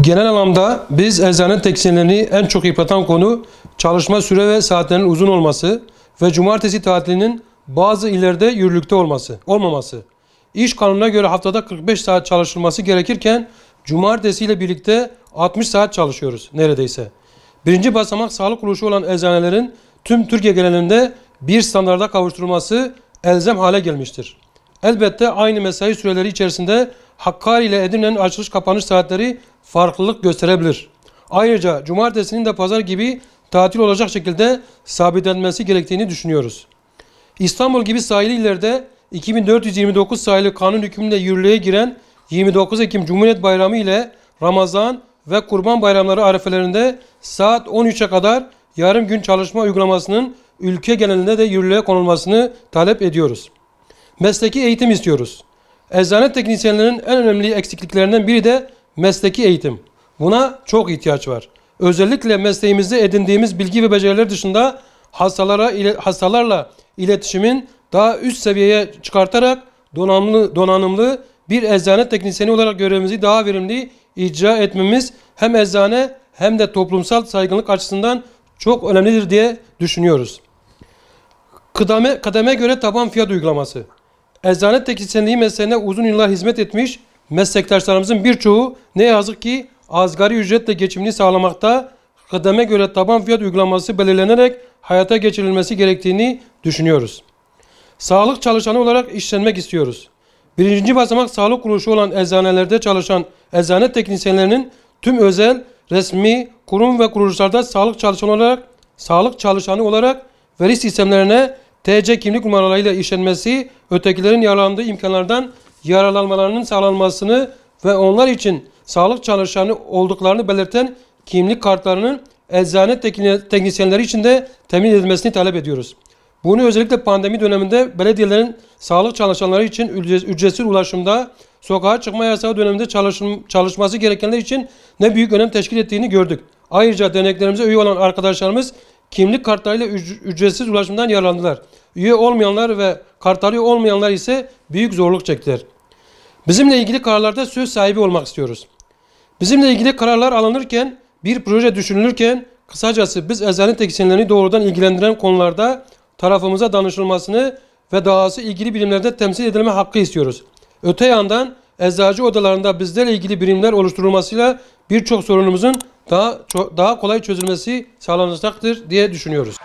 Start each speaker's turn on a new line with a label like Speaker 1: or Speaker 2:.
Speaker 1: Genel anlamda biz eczane teknisyenlerini en çok yıpratan konu çalışma süre ve saatlerinin uzun olması ve cumartesi tatilinin bazı illerde yürürlükte olmaması. İş kanununa göre haftada 45 saat çalışılması gerekirken cumartesi ile birlikte 60 saat çalışıyoruz neredeyse. Birinci basamak sağlık kuruluşu olan eczanelerin tüm Türkiye genelinde bir standarda kavuşturulması elzem hale gelmiştir. Elbette aynı mesai süreleri içerisinde Hakkari ile Edirne'nin açılış kapanış saatleri farklılık gösterebilir. Ayrıca cumartesinin de pazar gibi tatil olacak şekilde sabitlenmesi gerektiğini düşünüyoruz. İstanbul gibi sahili illerde 2429 sayılı kanun hükmünde yürürlüğe giren 29 Ekim Cumhuriyet Bayramı ile Ramazan ve Kurban Bayramları arefelerinde saat 13'e kadar yarım gün çalışma uygulamasının ülke genelinde de yürürlüğe konulmasını talep ediyoruz. Mesleki eğitim istiyoruz. Eczane teknisyenlerinin en önemli eksikliklerinden biri de mesleki eğitim. Buna çok ihtiyaç var. Özellikle mesleğimizde edindiğimiz bilgi ve beceriler dışında hastalarla iletişimin daha üst seviyeye çıkartarak donanımlı bir eczane teknisyeni olarak görevimizi daha verimli icra etmemiz hem eczane hem de toplumsal saygınlık açısından çok önemlidir diye düşünüyoruz. Kademe göre taban fiyat uygulaması. Eczane teknisyenliği mesleğine uzun yıllar hizmet etmiş meslektaşlarımızın birçoğu ne yazık ki asgari ücretle geçimini sağlamakta, kademe göre taban fiyat uygulaması belirlenerek hayata geçirilmesi gerektiğini düşünüyoruz. Sağlık çalışanı olarak işlenmek istiyoruz. Birinci basamak sağlık kuruluşu olan eczanelerde çalışan eczane teknisyenlerinin tüm özel, resmi, kurum ve kuruluşlarda sağlık çalışanı olarak veri sistemlerine TC kimlik numaralarıyla işlenmesi, ötekilerin yararlandığı imkanlardan yararlanmalarının sağlanmasını ve onlar için sağlık çalışanı olduklarını belirten kimlik kartlarının eczane teknisyenleri için de temin edilmesini talep ediyoruz. Bunu özellikle pandemi döneminde belediyelerin sağlık çalışanları için ücretsiz ulaşımda, sokağa çıkma yasağı döneminde çalışması gerekenler için ne büyük önem teşkil ettiğini gördük. Ayrıca derneklerimize üye olan arkadaşlarımız kimlik kartlarıyla ücretsiz ulaşımdan yararlandılar. Üye olmayanlar ve kartları olmayanlar ise büyük zorluk çektiler. Bizimle ilgili kararlarda söz sahibi olmak istiyoruz. Bizimle ilgili kararlar alınırken, bir proje düşünülürken, kısacası biz eczane teknisyenlerini doğrudan ilgilendiren konularda tarafımıza danışılmasını ve dahası ilgili birimlerde temsil edilme hakkı istiyoruz. Öte yandan eczacı odalarında bizlerle ilgili birimler oluşturulmasıyla birçok sorunumuzun daha kolay çözülmesi sağlanacaktır diye düşünüyoruz.